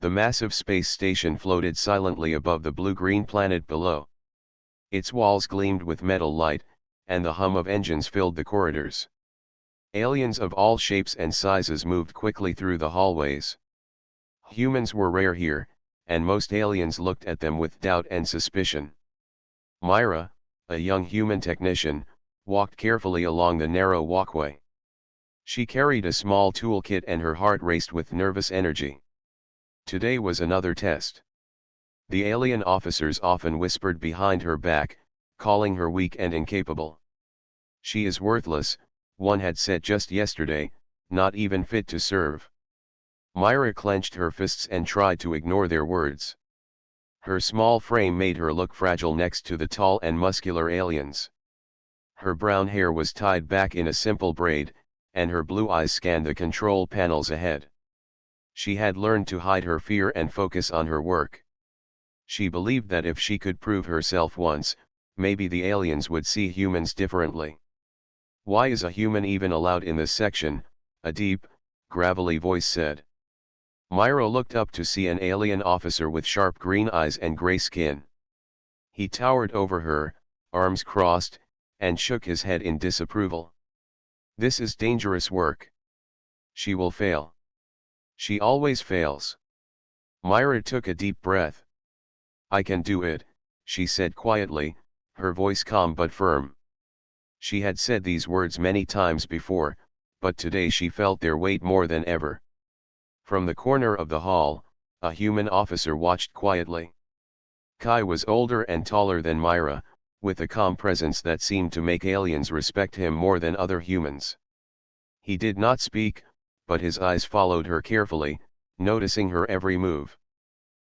The massive space station floated silently above the blue-green planet below. Its walls gleamed with metal light, and the hum of engines filled the corridors. Aliens of all shapes and sizes moved quickly through the hallways. Humans were rare here, and most aliens looked at them with doubt and suspicion. Myra, a young human technician, walked carefully along the narrow walkway. She carried a small toolkit and her heart raced with nervous energy. Today was another test. The alien officers often whispered behind her back, calling her weak and incapable. "She is worthless," one had said just yesterday, "not even fit to serve." Myra clenched her fists and tried to ignore their words. Her small frame made her look fragile next to the tall and muscular aliens. Her brown hair was tied back in a simple braid, and her blue eyes scanned the control panels ahead. She had learned to hide her fear and focus on her work. She believed that if she could prove herself once, maybe the aliens would see humans differently. "Why is a human even allowed in this section?" a deep, gravelly voice said. Myra looked up to see an alien officer with sharp green eyes and gray skin. He towered over her, arms crossed, and shook his head in disapproval. "This is dangerous work. She will fail. She always fails." Myra took a deep breath. "I can do it," she said quietly, her voice calm but firm. She had said these words many times before, but today she felt their weight more than ever. From the corner of the hall, a human officer watched quietly. Kai was older and taller than Myra, with a calm presence that seemed to make aliens respect him more than other humans. He did not speak, but his eyes followed her carefully, noticing her every move.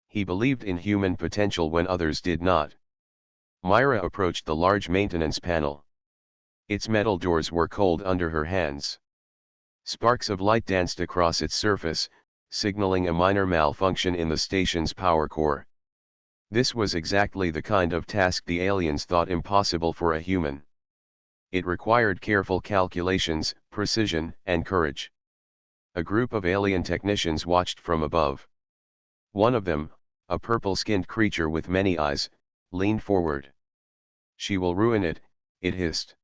He believed in human potential when others did not. Myra approached the large maintenance panel. Its metal doors were cold under her hands. Sparks of light danced across its surface, signaling a minor malfunction in the station's power core. This was exactly the kind of task the aliens thought impossible for a human. It required careful calculations, precision, and courage. A group of alien technicians watched from above. One of them, a purple-skinned creature with many eyes, leaned forward. "She will ruin it," it hissed.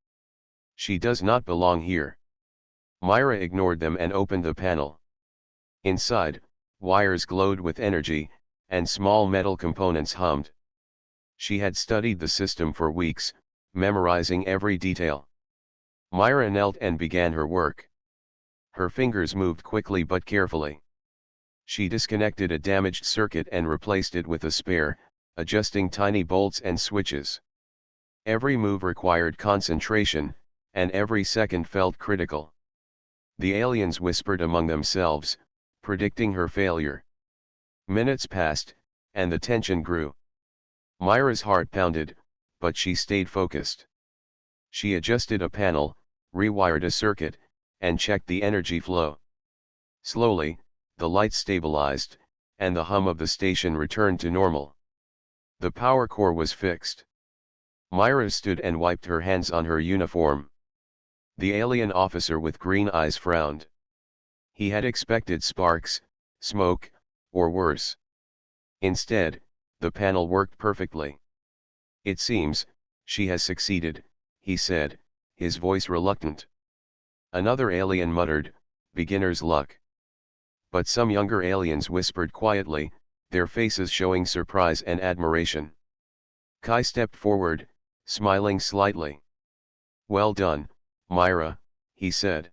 "She does not belong here." Myra ignored them and opened the panel. Inside, wires glowed with energy, and small metal components hummed. She had studied the system for weeks, memorizing every detail. Myra knelt and began her work. Her fingers moved quickly but carefully. She disconnected a damaged circuit and replaced it with a spare, adjusting tiny bolts and switches. Every move required concentration, and every second felt critical. The aliens whispered among themselves, predicting her failure. Minutes passed, and the tension grew. Myra's heart pounded, but she stayed focused. She adjusted a panel, rewired a circuit, and checked the energy flow. Slowly, the light stabilized, and the hum of the station returned to normal. The power core was fixed. Myra stood and wiped her hands on her uniform. The alien officer with green eyes frowned. He had expected sparks, smoke, or worse. Instead, the panel worked perfectly. "It seems, she has succeeded," he said, his voice reluctant. Another alien muttered, "Beginner's luck." But some younger aliens whispered quietly, their faces showing surprise and admiration. Kai stepped forward, smiling slightly. "Well done, Myra," he said.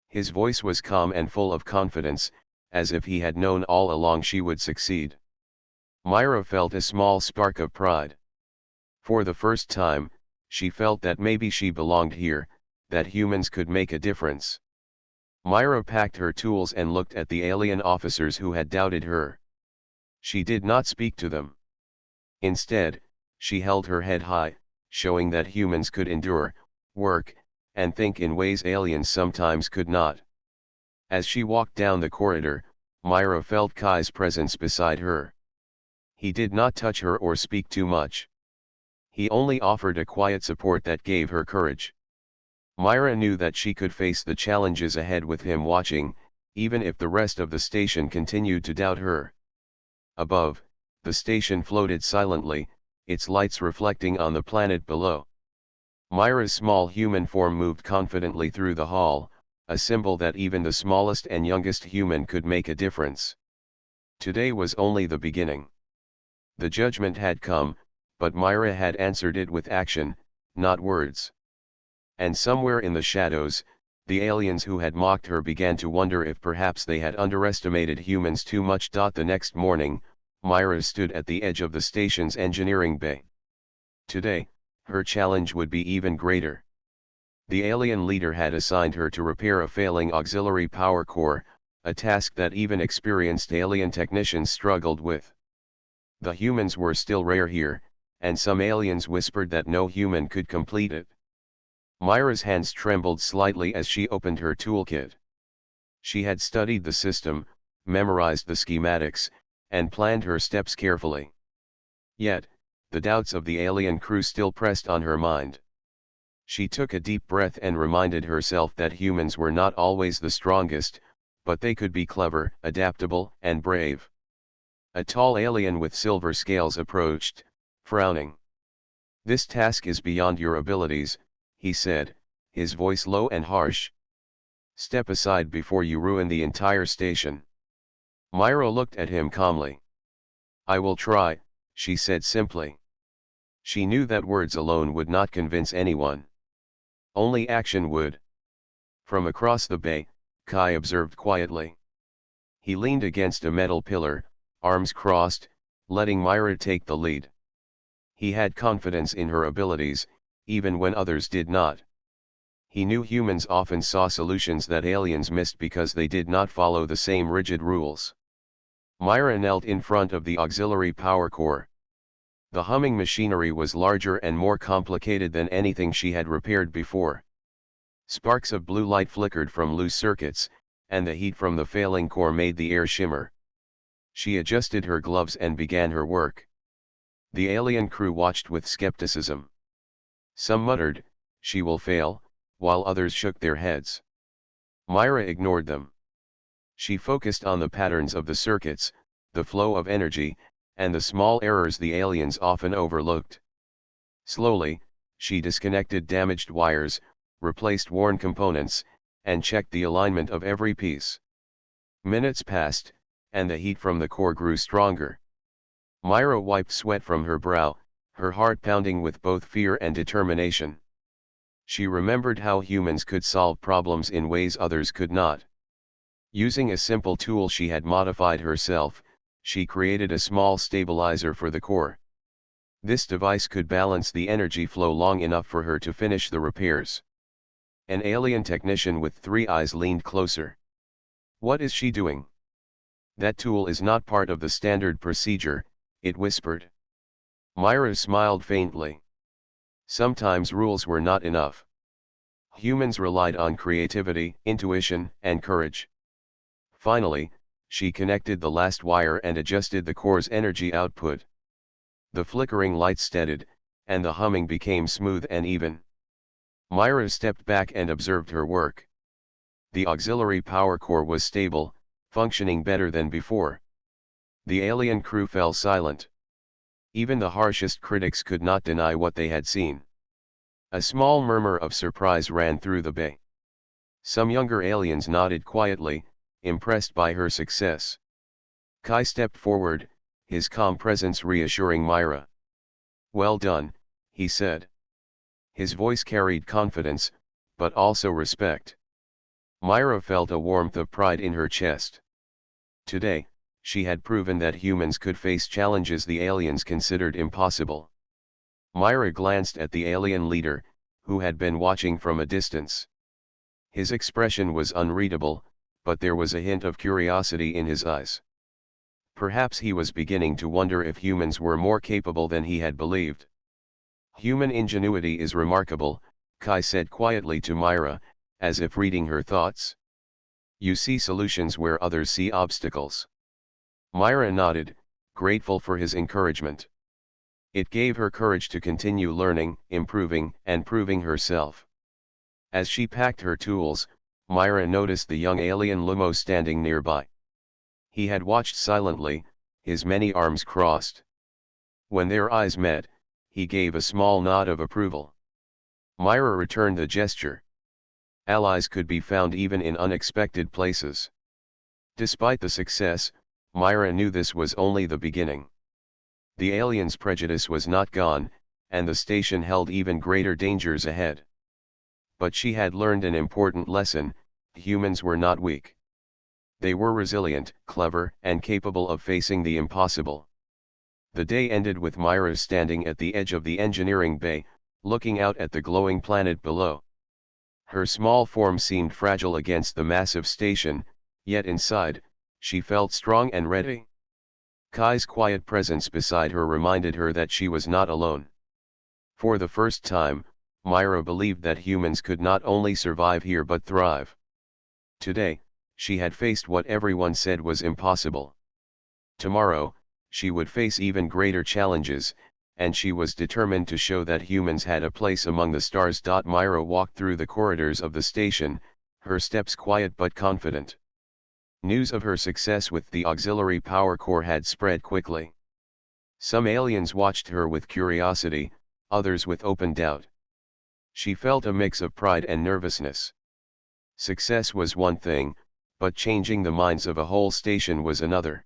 His voice was calm and full of confidence, as if he had known all along she would succeed. Myra felt a small spark of pride. For the first time, she felt that maybe she belonged here, that humans could make a difference. Myra packed her tools and looked at the alien officers who had doubted her. She did not speak to them. Instead, she held her head high, showing that humans could endure, work, and think in ways aliens sometimes could not. As she walked down the corridor, Myra felt Kai's presence beside her. He did not touch her or speak too much. He only offered a quiet support that gave her courage. Myra knew that she could face the challenges ahead with him watching, even if the rest of the station continued to doubt her. Above, the station floated silently, its lights reflecting on the planet below. Myra's small human form moved confidently through the hall, a symbol that even the smallest and youngest human could make a difference. Today was only the beginning. The judgment had come, but Myra had answered it with action, not words. And somewhere in the shadows, the aliens who had mocked her began to wonder if perhaps they had underestimated humans too much. The next morning, Myra stood at the edge of the station's engineering bay. Today, her challenge would be even greater. The alien leader had assigned her to repair a failing auxiliary power core, a task that even experienced alien technicians struggled with. The humans were still rare here, and some aliens whispered that no human could complete it. Myra's hands trembled slightly as she opened her toolkit. She had studied the system, memorized the schematics, and planned her steps carefully. Yet, the doubts of the alien crew still pressed on her mind. She took a deep breath and reminded herself that humans were not always the strongest, but they could be clever, adaptable, and brave. A tall alien with silver scales approached, frowning. "This task is beyond your abilities," he said, his voice low and harsh. "Step aside before you ruin the entire station." Myra looked at him calmly. "I will try," she said simply. She knew that words alone would not convince anyone. Only action would. From across the bay, Kai observed quietly. He leaned against a metal pillar, arms crossed, letting Myra take the lead. He had confidence in her abilities, even when others did not. He knew humans often saw solutions that aliens missed because they did not follow the same rigid rules. Myra knelt in front of the auxiliary power core. The humming machinery was larger and more complicated than anything she had repaired before. Sparks of blue light flickered from loose circuits, and the heat from the failing core made the air shimmer. She adjusted her gloves and began her work. The alien crew watched with skepticism. Some muttered, "She will fail," while others shook their heads. Myra ignored them. She focused on the patterns of the circuits, the flow of energy, and the small errors the aliens often overlooked. Slowly, she disconnected damaged wires, replaced worn components, and checked the alignment of every piece. Minutes passed, and the heat from the core grew stronger. Myra wiped sweat from her brow, her heart pounding with both fear and determination. She remembered how humans could solve problems in ways others could not. Using a simple tool she had modified herself, she created a small stabilizer for the core. This device could balance the energy flow long enough for her to finish the repairs. An alien technician with 3 eyes leaned closer. "What is she doing?" "That tool is not part of the standard procedure," it whispered. Myra smiled faintly. Sometimes rules were not enough. Humans relied on creativity, intuition, and courage. Finally, she connected the last wire and adjusted the core's energy output. The flickering light steadied, and the humming became smooth and even. Myra stepped back and observed her work. The auxiliary power core was stable, functioning better than before. The alien crew fell silent. Even the harshest critics could not deny what they had seen. A small murmur of surprise ran through the bay. Some younger aliens nodded quietly, impressed by her success. Kai stepped forward, his calm presence reassuring Myra. "Well done," he said. His voice carried confidence, but also respect. Myra felt a warmth of pride in her chest. Today, she had proven that humans could face challenges the aliens considered impossible. Myra glanced at the alien leader, who had been watching from a distance. His expression was unreadable, but there was a hint of curiosity in his eyes. Perhaps he was beginning to wonder if humans were more capable than he had believed. "Human ingenuity is remarkable," Kai said quietly to Myra, as if reading her thoughts. "You see solutions where others see obstacles." Myra nodded, grateful for his encouragement. It gave her courage to continue learning, improving, and proving herself. As she packed her tools, Myra noticed the young alien Lumo standing nearby. He had watched silently, his many arms crossed. When their eyes met, he gave a small nod of approval. Myra returned the gesture. Allies could be found even in unexpected places. Despite the success, Myra knew this was only the beginning. The aliens' prejudice was not gone, and the station held even greater dangers ahead. But she had learned an important lesson: humans were not weak. They were resilient, clever, and capable of facing the impossible. The day ended with Myra standing at the edge of the engineering bay, looking out at the glowing planet below. Her small form seemed fragile against the massive station, yet inside, she felt strong and ready. Kai's quiet presence beside her reminded her that she was not alone. For the first time, Myra believed that humans could not only survive here but thrive. Today, she had faced what everyone said was impossible. Tomorrow, she would face even greater challenges, and she was determined to show that humans had a place among the stars. Myra walked through the corridors of the station, her steps quiet but confident. News of her success with the auxiliary power core had spread quickly. Some aliens watched her with curiosity, others with open doubt. She felt a mix of pride and nervousness. Success was one thing, but changing the minds of a whole station was another.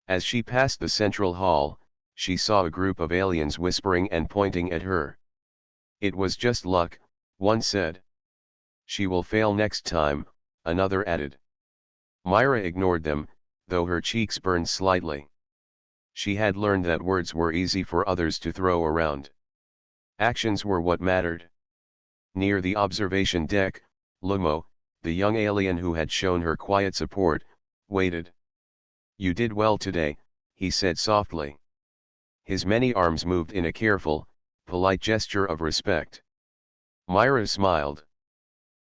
As she passed the central hall, she saw a group of aliens whispering and pointing at her. "It was just luck," one said. "She will fail next time," another added. Myra ignored them, though her cheeks burned slightly. She had learned that words were easy for others to throw around. Actions were what mattered. Near the observation deck, Lumo, the young alien who had shown her quiet support, waited. "You did well today," he said softly. His many arms moved in a careful, polite gesture of respect. Myra smiled.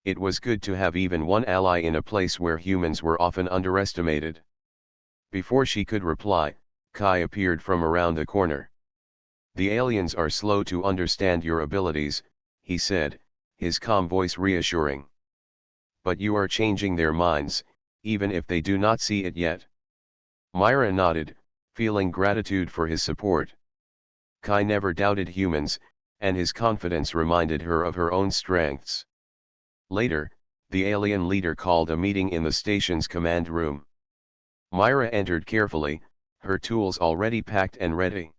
It was good to have even one ally in a place where humans were often underestimated. Before she could reply, Kai appeared from around the corner. "The aliens are slow to understand your abilities," he said, his calm voice reassuring. "But you are changing their minds, even if they do not see it yet." Myra nodded, feeling gratitude for his support. Kai never doubted humans, and his confidence reminded her of her own strengths. Later, the alien leader called a meeting in the station's command room. Myra entered carefully, her tools already packed and ready.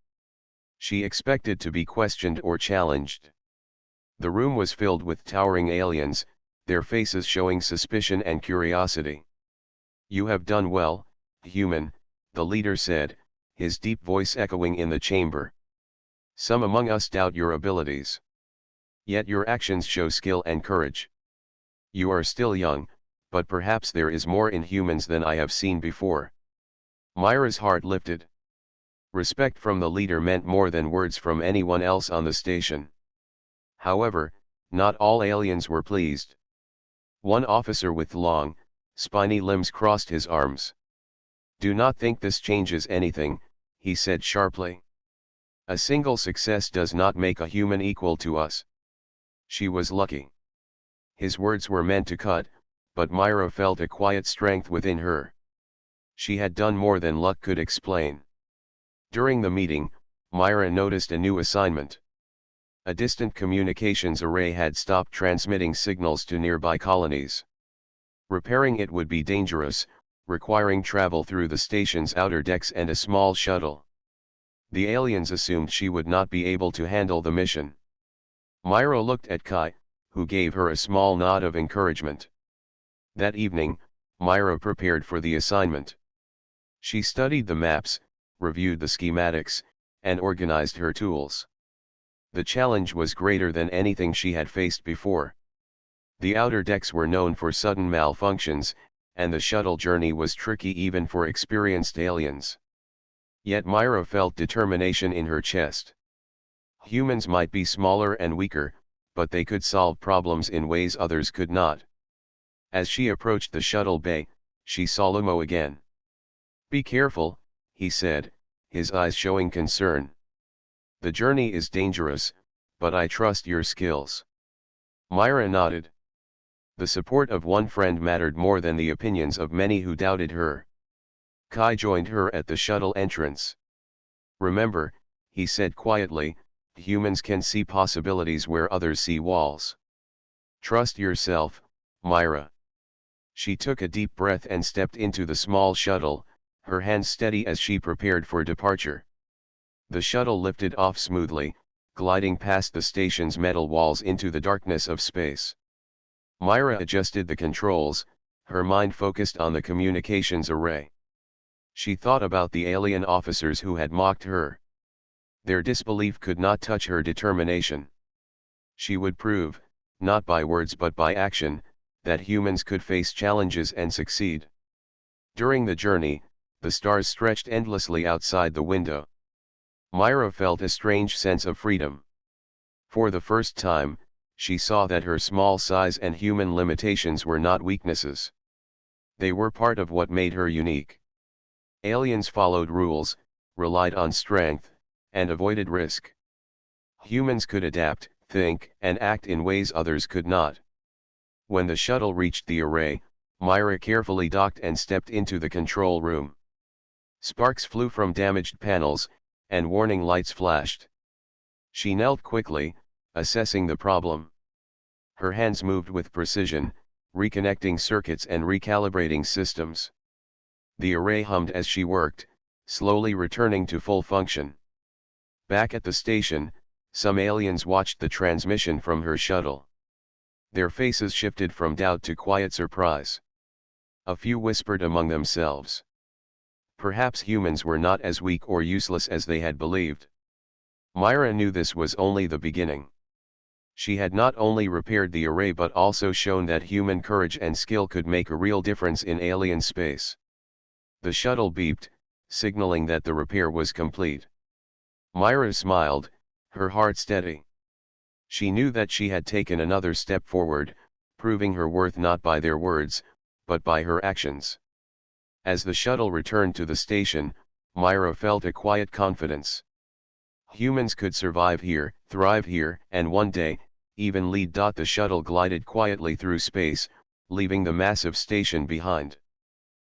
She expected to be questioned or challenged. The room was filled with towering aliens, their faces showing suspicion and curiosity. "You have done well, human," the leader said, his deep voice echoing in the chamber. "Some among us doubt your abilities. Yet your actions show skill and courage. You are still young, but perhaps there is more in humans than I have seen before." Myra's heart lifted. Respect from the leader meant more than words from anyone else on the station. However, not all aliens were pleased. One officer with long, spiny limbs crossed his arms. "Do not think this changes anything," he said sharply. "A single success does not make a human equal to us. She was lucky." His words were meant to cut, but Myra felt a quiet strength within her. She had done more than luck could explain. During the meeting, Myra noticed a new assignment. A distant communications array had stopped transmitting signals to nearby colonies. Repairing it would be dangerous, requiring travel through the station's outer decks and a small shuttle. The aliens assumed she would not be able to handle the mission. Myra looked at Kai, who gave her a small nod of encouragement. That evening, Myra prepared for the assignment. She studied the maps, reviewed the schematics, and organized her tools. The challenge was greater than anything she had faced before. The outer decks were known for sudden malfunctions, and the shuttle journey was tricky even for experienced aliens. Yet Myra felt determination in her chest. Humans might be smaller and weaker, but they could solve problems in ways others could not. As she approached the shuttle bay, she saw Lumo again. "Be careful," he said, his eyes showing concern. "The journey is dangerous, but I trust your skills." Myra nodded. The support of one friend mattered more than the opinions of many who doubted her. Kai joined her at the shuttle entrance. "Remember," he said quietly, "humans can see possibilities where others see walls. Trust yourself, Myra." She took a deep breath and stepped into the small shuttle, her hands steady as she prepared for departure. The shuttle lifted off smoothly, gliding past the station's metal walls into the darkness of space. Myra adjusted the controls, her mind focused on the communications array. She thought about the alien officers who had mocked her. Their disbelief could not touch her determination. She would prove, not by words but by action, that humans could face challenges and succeed. During the journey, the stars stretched endlessly outside the window. Myra felt a strange sense of freedom. For the first time, she saw that her small size and human limitations were not weaknesses. They were part of what made her unique. Aliens followed rules, relied on strength, and avoided risk. Humans could adapt, think, and act in ways others could not. When the shuttle reached the array, Myra carefully docked and stepped into the control room. Sparks flew from damaged panels, and warning lights flashed. She knelt quickly, assessing the problem. Her hands moved with precision, reconnecting circuits and recalibrating systems. The array hummed as she worked, slowly returning to full function. Back at the station, some aliens watched the transmission from her shuttle. Their faces shifted from doubt to quiet surprise. A few whispered among themselves. Perhaps humans were not as weak or useless as they had believed. Myra knew this was only the beginning. She had not only repaired the array but also shown that human courage and skill could make a real difference in alien space. The shuttle beeped, signaling that the repair was complete. Myra smiled, her heart steady. She knew that she had taken another step forward, proving her worth not by their words, but by her actions. As the shuttle returned to the station, Myra felt a quiet confidence. Humans could survive here, thrive here, and one day, even lead. The shuttle glided quietly through space, leaving the massive station behind.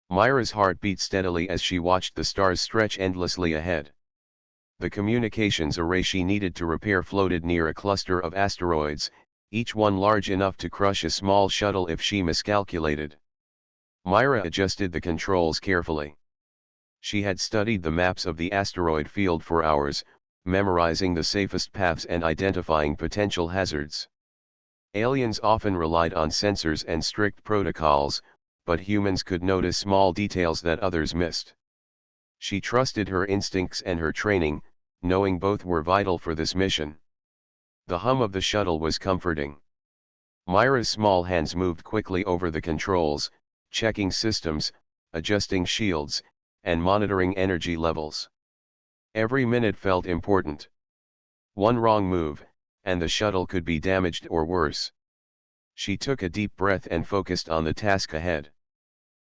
Myra's heart beat steadily as she watched the stars stretch endlessly ahead. The communications array she needed to repair floated near a cluster of asteroids, each one large enough to crush a small shuttle if she miscalculated. Myra adjusted the controls carefully. She had studied the maps of the asteroid field for hours, memorizing the safest paths and identifying potential hazards. Aliens often relied on sensors and strict protocols, but humans could notice small details that others missed. She trusted her instincts and her training, knowing both were vital for this mission. The hum of the shuttle was comforting. Myra's small hands moved quickly over the controls, checking systems, adjusting shields, and monitoring energy levels. Every minute felt important. One wrong move, and the shuttle could be damaged or worse. She took a deep breath and focused on the task ahead.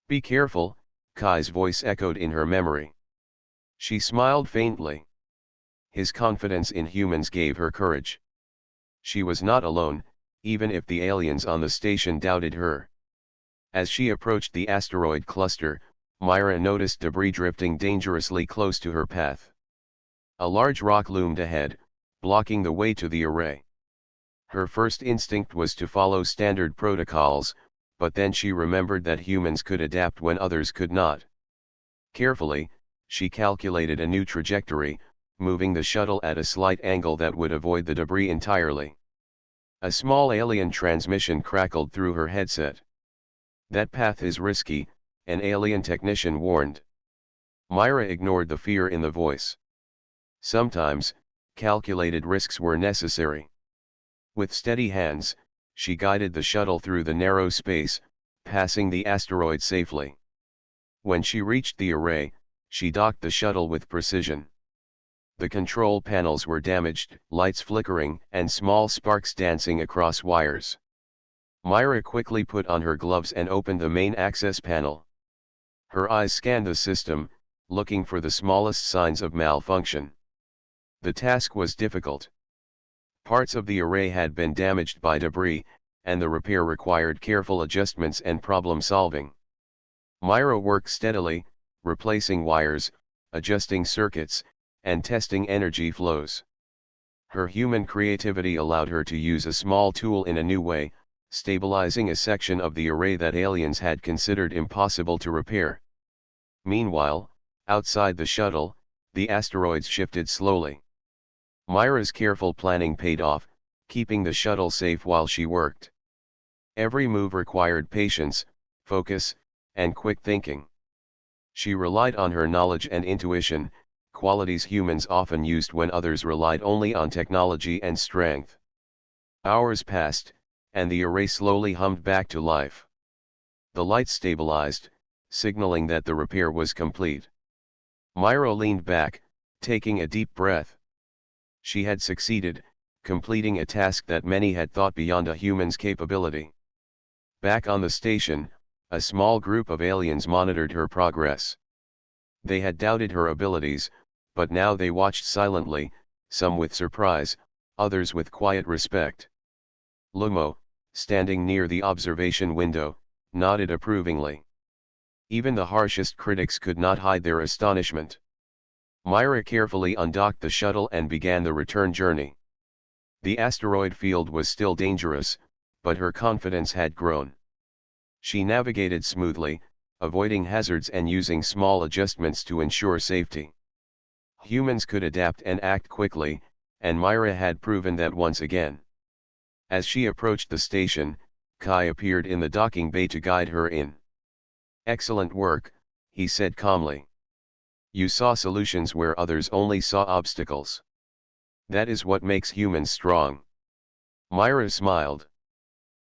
"Be careful," Kai's voice echoed in her memory. She smiled faintly. His confidence in humans gave her courage. She was not alone, even if the aliens on the station doubted her. As she approached the asteroid cluster, Myra noticed debris drifting dangerously close to her path. A large rock loomed ahead, blocking the way to the array. Her first instinct was to follow standard protocols, but then she remembered that humans could adapt when others could not. Carefully, she calculated a new trajectory, moving the shuttle at a slight angle that would avoid the debris entirely. A small alien transmission crackled through her headset. "That path is risky," an alien technician warned. Myra ignored the fear in the voice. Sometimes, calculated risks were necessary. With steady hands, she guided the shuttle through the narrow space, passing the asteroid safely. When she reached the array, she docked the shuttle with precision. The control panels were damaged, lights flickering, and small sparks dancing across wires. Myra quickly put on her gloves and opened the main access panel. Her eyes scanned the system, looking for the smallest signs of malfunction. The task was difficult. Parts of the array had been damaged by debris, and the repair required careful adjustments and problem solving. Myra worked steadily, replacing wires, adjusting circuits, and testing energy flows. Her human creativity allowed her to use a small tool in a new way, stabilizing a section of the array that aliens had considered impossible to repair. Meanwhile, outside the shuttle, the asteroids shifted slowly. Myra's careful planning paid off, keeping the shuttle safe while she worked. Every move required patience, focus, and quick thinking. She relied on her knowledge and intuition, qualities humans often used when others relied only on technology and strength. Hours passed, and the array slowly hummed back to life. The lights stabilized, signaling that the repair was complete. Myra leaned back, taking a deep breath. She had succeeded, completing a task that many had thought beyond a human's capability. Back on the station, a small group of aliens monitored her progress. They had doubted her abilities, but now they watched silently, some with surprise, others with quiet respect. Lumo, standing near the observation window, nodded approvingly. Even the harshest critics could not hide their astonishment. Myra carefully undocked the shuttle and began the return journey. The asteroid field was still dangerous, but her confidence had grown. She navigated smoothly, avoiding hazards and using small adjustments to ensure safety. Humans could adapt and act quickly, and Myra had proven that once again. As she approached the station, Kai appeared in the docking bay to guide her in. "Excellent work," he said calmly. "You saw solutions where others only saw obstacles. That is what makes humans strong." Myra smiled.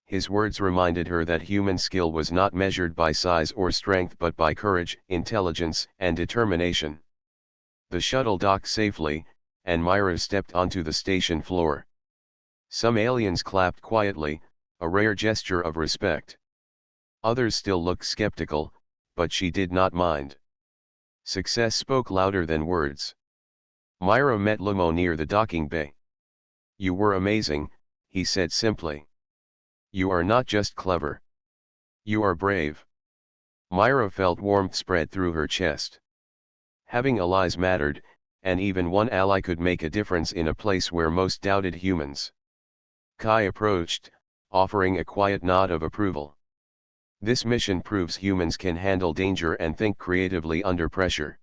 His words reminded her that human skill was not measured by size or strength but by courage, intelligence, and determination. The shuttle docked safely, and Myra stepped onto the station floor. Some aliens clapped quietly, a rare gesture of respect. Others still looked skeptical, but she did not mind. Success spoke louder than words. Myra met Lumo near the docking bay. "You were amazing," he said simply. "You are not just clever. You are brave." Myra felt warmth spread through her chest. Having allies mattered, and even one ally could make a difference in a place where most doubted humans. Kai approached, offering a quiet nod of approval. "This mission proves humans can handle danger and think creatively under pressure.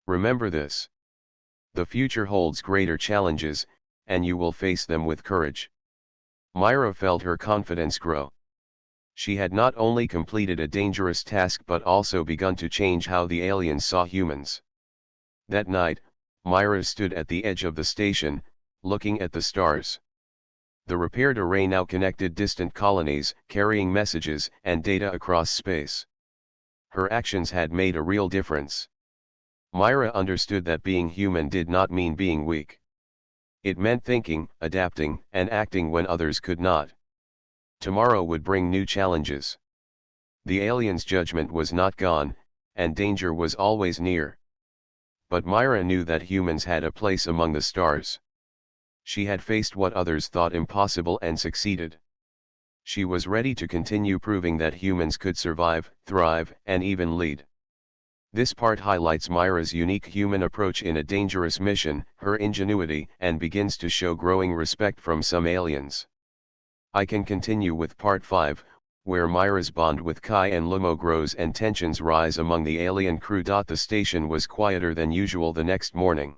Remember this. The future holds greater challenges, and you will face them with courage." Myra felt her confidence grow. She had not only completed a dangerous task but also begun to change how the aliens saw humans. That night, Myra stood at the edge of the station, looking at the stars. The repaired array now connected distant colonies, carrying messages and data across space. Her actions had made a real difference. Myra understood that being human did not mean being weak. It meant thinking, adapting, and acting when others could not. Tomorrow would bring new challenges. The aliens' judgment was not gone, and danger was always near. But Myra knew that humans had a place among the stars. She had faced what others thought impossible and succeeded. She was ready to continue proving that humans could survive, thrive, and even lead. This part highlights Myra's unique human approach in a dangerous mission, her ingenuity, and begins to show growing respect from some aliens. I can continue with part 5, where Myra's bond with Kai and Lumo grows and tensions rise among the alien crew. The station was quieter than usual the next morning.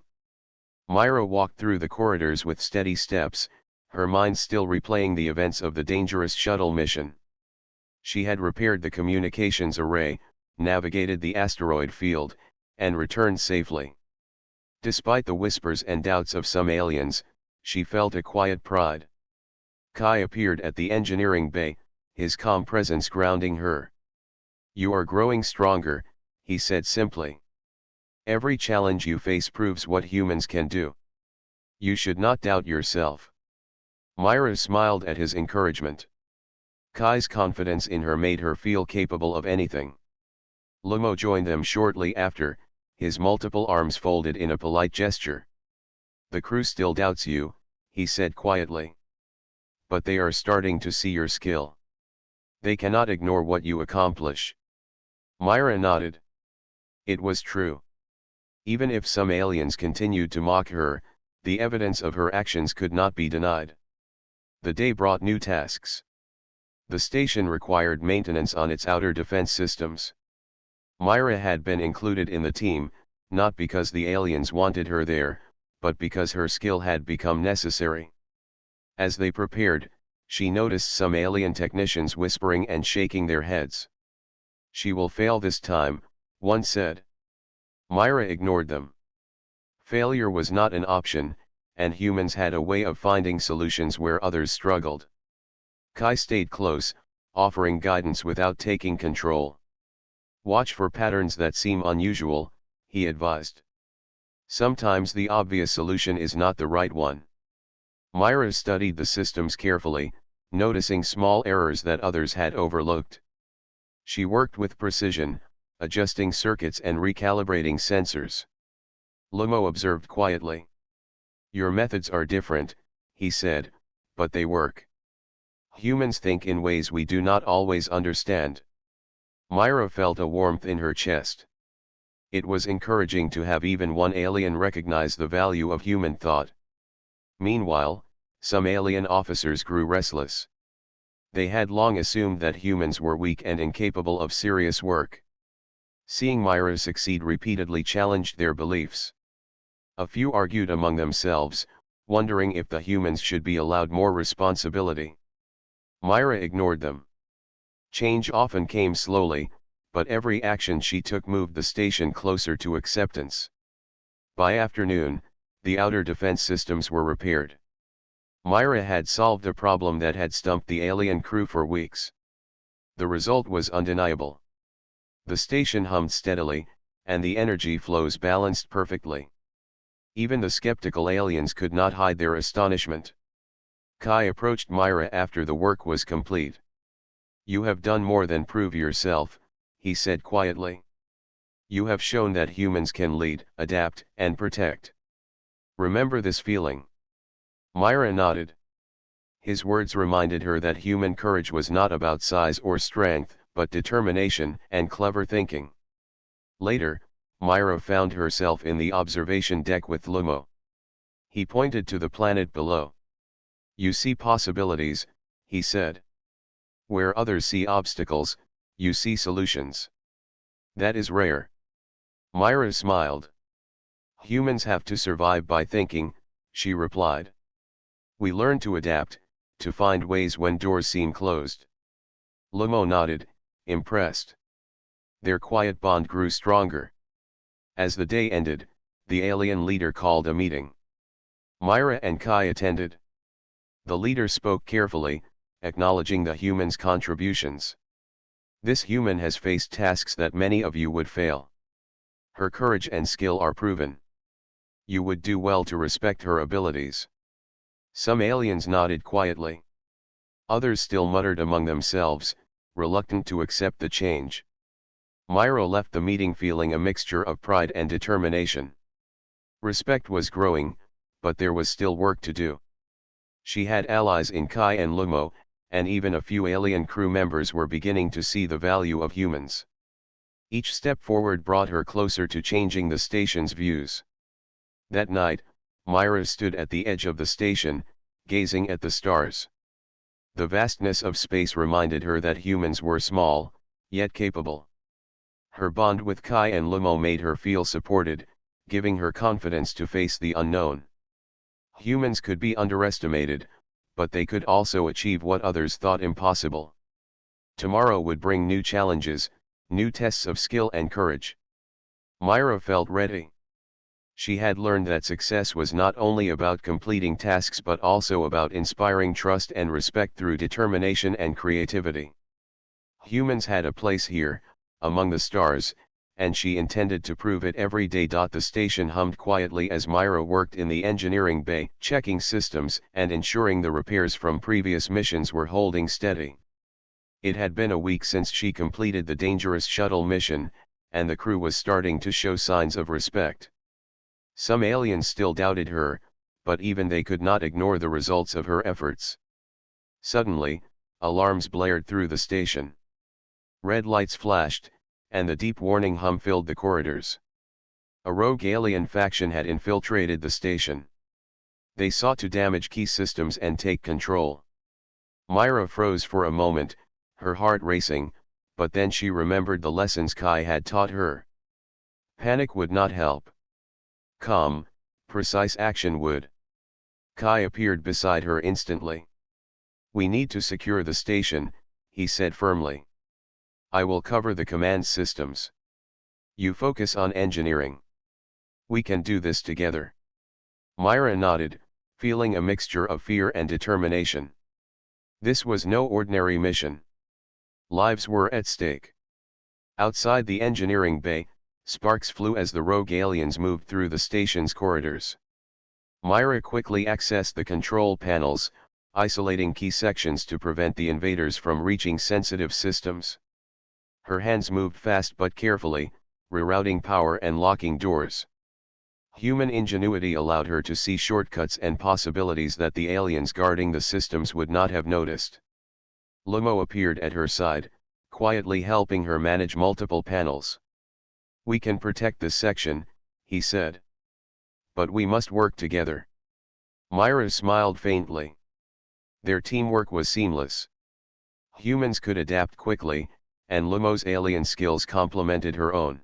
Myra walked through the corridors with steady steps, her mind still replaying the events of the dangerous shuttle mission. She had repaired the communications array, navigated the asteroid field, and returned safely. Despite the whispers and doubts of some aliens, she felt a quiet pride. Kai appeared at the engineering bay, his calm presence grounding her. "You are growing stronger," he said simply. "Every challenge you face proves what humans can do. You should not doubt yourself." Myra smiled at his encouragement. Kai's confidence in her made her feel capable of anything. Lumo joined them shortly after, his multiple arms folded in a polite gesture. "The crew still doubts you," he said quietly. "But they are starting to see your skill. They cannot ignore what you accomplish." Myra nodded. It was true. Even if some aliens continued to mock her, the evidence of her actions could not be denied. The day brought new tasks. The station required maintenance on its outer defense systems. Myra had been included in the team, not because the aliens wanted her there, but because her skill had become necessary. As they prepared, she noticed some alien technicians whispering and shaking their heads. "She will fail this time," one said. Myra ignored them. Failure was not an option, and humans had a way of finding solutions where others struggled. Kai stayed close, offering guidance without taking control. "Watch for patterns that seem unusual," he advised. "Sometimes the obvious solution is not the right one." Myra studied the systems carefully, noticing small errors that others had overlooked. She worked with precision, adjusting circuits and recalibrating sensors. Lumo observed quietly. "Your methods are different," he said, "but they work. Humans think in ways we do not always understand." Myra felt a warmth in her chest. It was encouraging to have even one alien recognize the value of human thought. Meanwhile, some alien officers grew restless. They had long assumed that humans were weak and incapable of serious work. Seeing Myra succeed repeatedly challenged their beliefs. A few argued among themselves, wondering if the humans should be allowed more responsibility. Myra ignored them. Change often came slowly, but every action she took moved the station closer to acceptance. By afternoon, the outer defense systems were repaired. Myra had solved a problem that had stumped the alien crew for weeks. The result was undeniable. The station hummed steadily, and the energy flows balanced perfectly. Even the skeptical aliens could not hide their astonishment. Kai approached Myra after the work was complete. "You have done more than prove yourself," he said quietly. "You have shown that humans can lead, adapt, and protect. Remember this feeling." Myra nodded. His words reminded her that human courage was not about size or strength, but determination and clever thinking. Later, Myra found herself in the observation deck with Lumo. He pointed to the planet below. "You see possibilities," he said. "Where others see obstacles, you see solutions. That is rare." Myra smiled. "Humans have to survive by thinking," she replied. "We learn to adapt, to find ways when doors seem closed." Lumo nodded, impressed. Their quiet bond grew stronger. As the day ended, the alien leader called a meeting. Myra and Kai attended. The leader spoke carefully, acknowledging the humans' contributions. "This human has faced tasks that many of you would fail. Her courage and skill are proven. You would do well to respect her abilities." Some aliens nodded quietly. Others still muttered among themselves, reluctant to accept the change. Myra left the meeting feeling a mixture of pride and determination. Respect was growing, but there was still work to do. She had allies in Kai and Lumo, and even a few alien crew members were beginning to see the value of humans. Each step forward brought her closer to changing the station's views. That night, Myra stood at the edge of the station, gazing at the stars. The vastness of space reminded her that humans were small, yet capable. Her bond with Kai and Lumo made her feel supported, giving her confidence to face the unknown. Humans could be underestimated, but they could also achieve what others thought impossible. Tomorrow would bring new challenges, new tests of skill and courage. Myra felt ready. She had learned that success was not only about completing tasks but also about inspiring trust and respect through determination and creativity. Humans had a place here, among the stars, and she intended to prove it every day. The station hummed quietly as Myra worked in the engineering bay, checking systems and ensuring the repairs from previous missions were holding steady. It had been a week since she completed the dangerous shuttle mission, and the crew was starting to show signs of respect. Some aliens still doubted her, but even they could not ignore the results of her efforts. Suddenly, alarms blared through the station. Red lights flashed, and the deep warning hum filled the corridors. A rogue alien faction had infiltrated the station. They sought to damage key systems and take control. Myra froze for a moment, her heart racing, but then she remembered the lessons Kai had taught her. Panic would not help. Calm, precise action would. Kai appeared beside her instantly. "We need to secure the station," he said firmly. "I will cover the command systems. You focus on engineering. We can do this together." Myra nodded, feeling a mixture of fear and determination. This was no ordinary mission. Lives were at stake. Outside the engineering bay, sparks flew as the rogue aliens moved through the station's corridors. Myra quickly accessed the control panels, isolating key sections to prevent the invaders from reaching sensitive systems. Her hands moved fast but carefully, rerouting power and locking doors. Human ingenuity allowed her to see shortcuts and possibilities that the aliens guarding the systems would not have noticed. Lumo appeared at her side, quietly helping her manage multiple panels. "We can protect this section," he said. "But we must work together." Myra smiled faintly. Their teamwork was seamless. Humans could adapt quickly, and Lumo's alien skills complemented her own.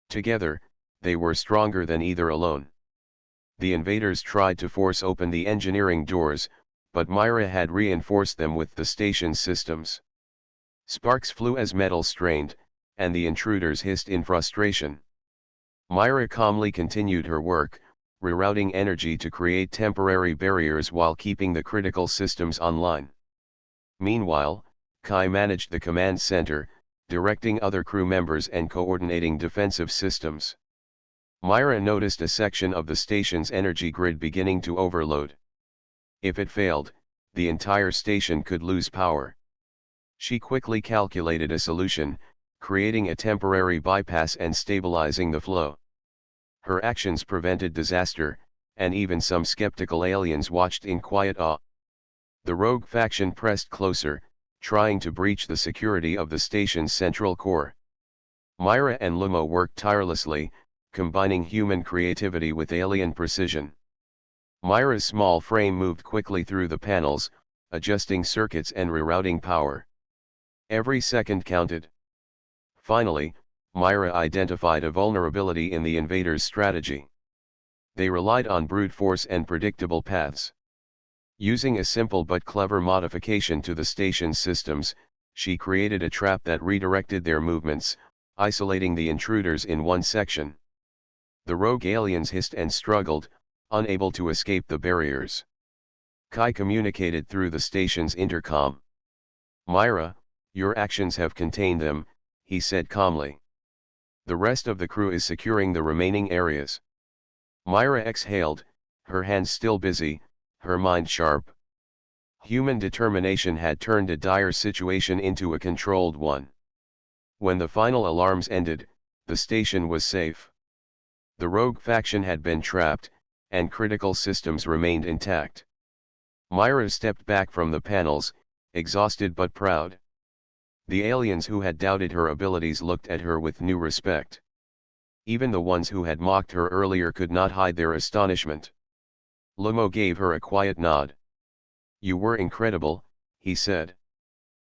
Together, they were stronger than either alone. The invaders tried to force open the engineering doors, but Myra had reinforced them with the station's systems. Sparks flew as metal strained, and the intruders hissed in frustration. Myra calmly continued her work, rerouting energy to create temporary barriers while keeping the critical systems online. Meanwhile, Kai managed the command center, directing other crew members and coordinating defensive systems. Myra noticed a section of the station's energy grid beginning to overload. If it failed, the entire station could lose power. She quickly calculated a solution, creating a temporary bypass and stabilizing the flow. Her actions prevented disaster, and even some skeptical aliens watched in quiet awe. The rogue faction pressed closer, trying to breach the security of the station's central core. Myra and Lumo worked tirelessly, combining human creativity with alien precision. Myra's small frame moved quickly through the panels, adjusting circuits and rerouting power. Every second counted. Finally, Myra identified a vulnerability in the invaders' strategy. They relied on brute force and predictable paths. Using a simple but clever modification to the station's systems, she created a trap that redirected their movements, isolating the intruders in one section. The rogue aliens hissed and struggled, unable to escape the barriers. Kai communicated through the station's intercom. "Myra, your actions have contained them," he said calmly. "The rest of the crew is securing the remaining areas." Myra exhaled, her hands still busy, her mind sharp. Human determination had turned a dire situation into a controlled one. When the final alarms ended, the station was safe. The rogue faction had been trapped, and critical systems remained intact. Myra stepped back from the panels, exhausted but proud. The aliens who had doubted her abilities looked at her with new respect. Even the ones who had mocked her earlier could not hide their astonishment. Lumo gave her a quiet nod. "You were incredible," he said.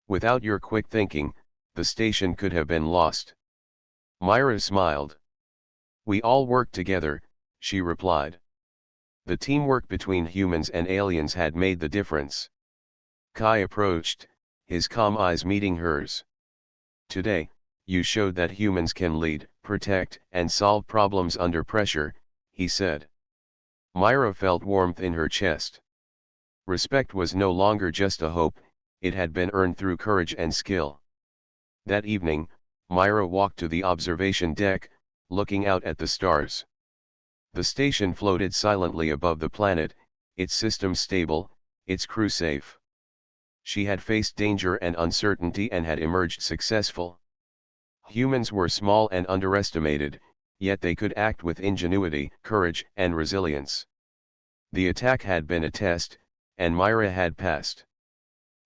"Without your quick thinking, the station could have been lost." Myra smiled. "We all worked together," she replied. The teamwork between humans and aliens had made the difference. Kai approached, his calm eyes meeting hers. "Today, you showed that humans can lead, protect, and solve problems under pressure," he said. Myra felt warmth in her chest. Respect was no longer just a hope, it had been earned through courage and skill. That evening, Myra walked to the observation deck, looking out at the stars. The station floated silently above the planet, its systems stable, its crew safe. She had faced danger and uncertainty and had emerged successful. Humans were small and underestimated, yet they could act with ingenuity, courage, and resilience. The attack had been a test, and Myra had passed.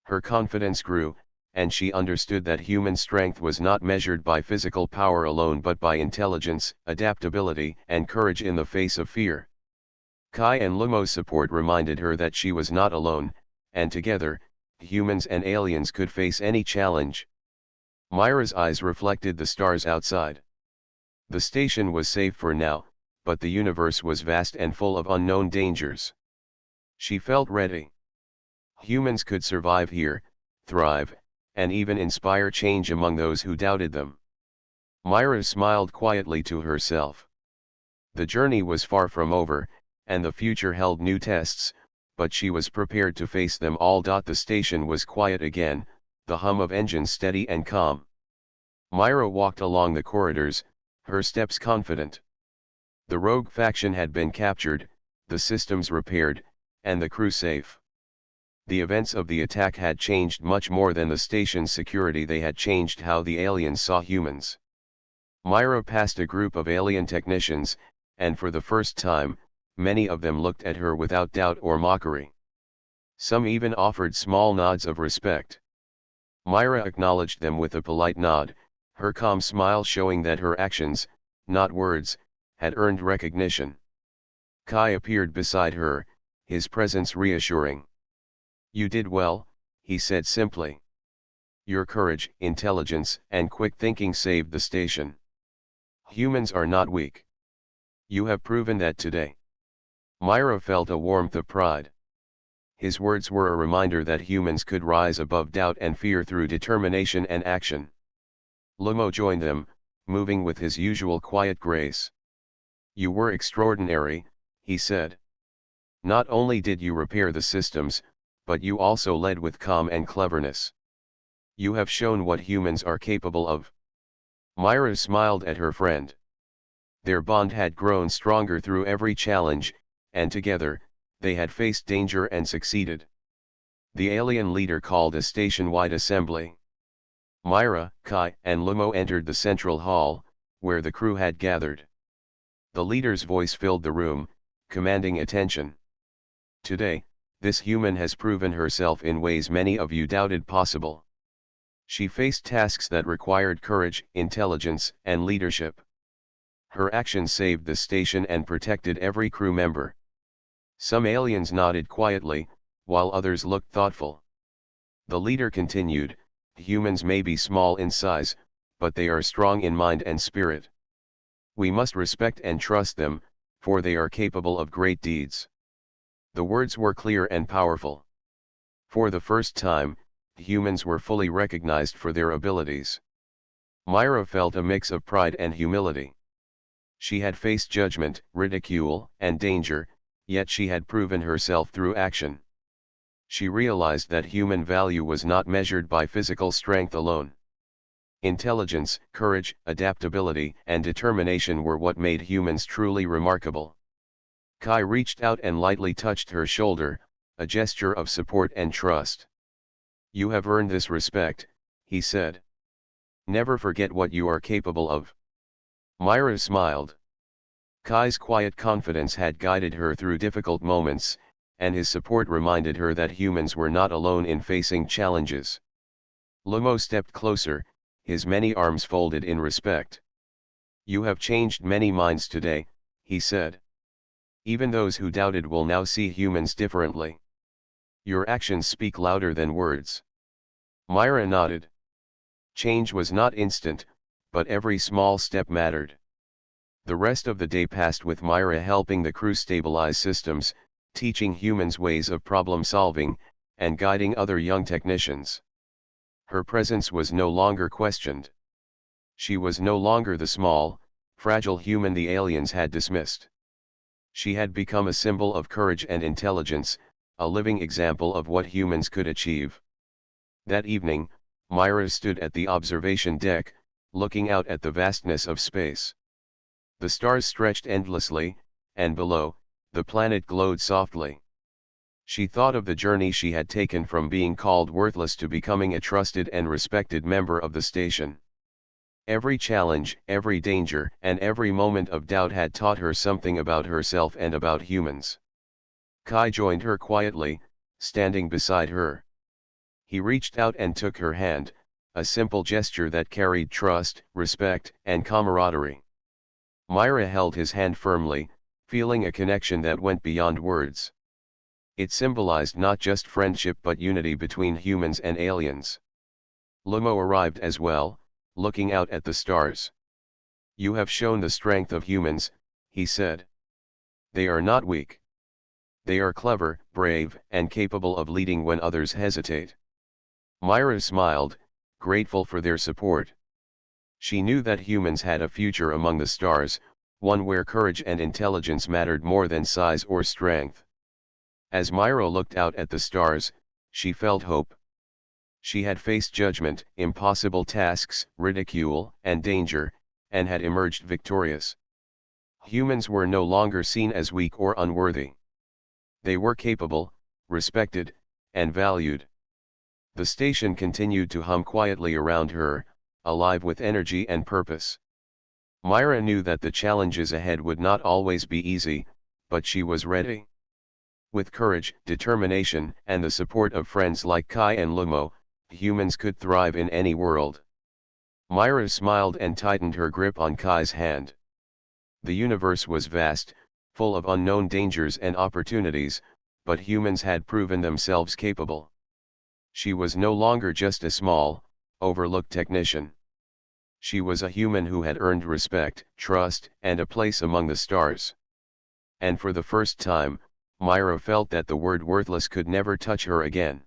Her confidence grew, and she understood that human strength was not measured by physical power alone but by intelligence, adaptability, and courage in the face of fear. Kai and Lumo's support reminded her that she was not alone, and together, humans and aliens could face any challenge. Myra's eyes reflected the stars outside. The station was safe for now, but the universe was vast and full of unknown dangers. She felt ready. Humans could survive here, thrive, and even inspire change among those who doubted them. Myra smiled quietly to herself. The journey was far from over, and the future held new tests, but she was prepared to face them all. The station was quiet again, the hum of engines steady and calm. Myra walked along the corridors, her steps confident. The rogue faction had been captured, the systems repaired, and the crew safe. The events of the attack had changed much more than the station's security. They had changed how the aliens saw humans. Myra passed a group of alien technicians, and for the first time, many of them looked at her without doubt or mockery. Some even offered small nods of respect. Myra acknowledged them with a polite nod, her calm smile showing that her actions, not words, had earned recognition. Kai appeared beside her, his presence reassuring. "You did well," he said simply. "Your courage, intelligence, and quick thinking saved the station. Humans are not weak. You have proven that today." Myra felt a warmth of pride. His words were a reminder that humans could rise above doubt and fear through determination and action. Lumo joined them, moving with his usual quiet grace. "You were extraordinary," he said. "Not only did you repair the systems, but you also led with calm and cleverness. You have shown what humans are capable of." Myra smiled at her friend. Their bond had grown stronger through every challenge, and together, they had faced danger and succeeded. The alien leader called a station-wide assembly. Myra, Kai, and Lumo entered the central hall, where the crew had gathered. The leader's voice filled the room, commanding attention. "Today, this human has proven herself in ways many of you doubted possible. She faced tasks that required courage, intelligence, and leadership. Her actions saved the station and protected every crew member." Some aliens nodded quietly, while others looked thoughtful. The leader continued, "Humans may be small in size, but they are strong in mind and spirit. We must respect and trust them, for they are capable of great deeds." The words were clear and powerful. For the first time, humans were fully recognized for their abilities. Myra felt a mix of pride and humility. She had faced judgment, ridicule, and danger, yet she had proven herself through action. She realized that human value was not measured by physical strength alone. Intelligence, courage, adaptability, and determination were what made humans truly remarkable. Kai reached out and lightly touched her shoulder, a gesture of support and trust. "You have earned this respect," he said. "Never forget what you are capable of." Myra smiled. Kai's quiet confidence had guided her through difficult moments, and his support reminded her that humans were not alone in facing challenges. Lumo stepped closer, his many arms folded in respect. "You have changed many minds today," he said. "Even those who doubted will now see humans differently. Your actions speak louder than words." Myra nodded. Change was not instant, but every small step mattered. The rest of the day passed with Myra helping the crew stabilize systems, teaching humans ways of problem solving, and guiding other young technicians. Her presence was no longer questioned. She was no longer the small, fragile human the aliens had dismissed. She had become a symbol of courage and intelligence, a living example of what humans could achieve. That evening, Myra stood at the observation deck, looking out at the vastness of space. The stars stretched endlessly, and below, the planet glowed softly. She thought of the journey she had taken from being called worthless to becoming a trusted and respected member of the station. Every challenge, every danger, and every moment of doubt had taught her something about herself and about humans. Kai joined her quietly, standing beside her. He reached out and took her hand, a simple gesture that carried trust, respect, and camaraderie. Myra held his hand firmly, feeling a connection that went beyond words. It symbolized not just friendship but unity between humans and aliens. Lumo arrived as well, looking out at the stars. "You have shown the strength of humans," he said. "They are not weak. They are clever, brave, and capable of leading when others hesitate." Myra smiled, grateful for their support. She knew that humans had a future among the stars, one where courage and intelligence mattered more than size or strength. As Myra looked out at the stars, she felt hope. She had faced judgment, impossible tasks, ridicule, and danger, and had emerged victorious. Humans were no longer seen as weak or unworthy. They were capable, respected, and valued. The station continued to hum quietly around her, alive with energy and purpose. Myra knew that the challenges ahead would not always be easy, but she was ready. With courage, determination, and the support of friends like Kai and Lumo, humans could thrive in any world. Myra smiled and tightened her grip on Kai's hand. The universe was vast, full of unknown dangers and opportunities, but humans had proven themselves capable. She was no longer just a small, overlooked technician. She was a human who had earned respect, trust, and a place among the stars. And for the first time, Myra felt that the word worthless could never touch her again.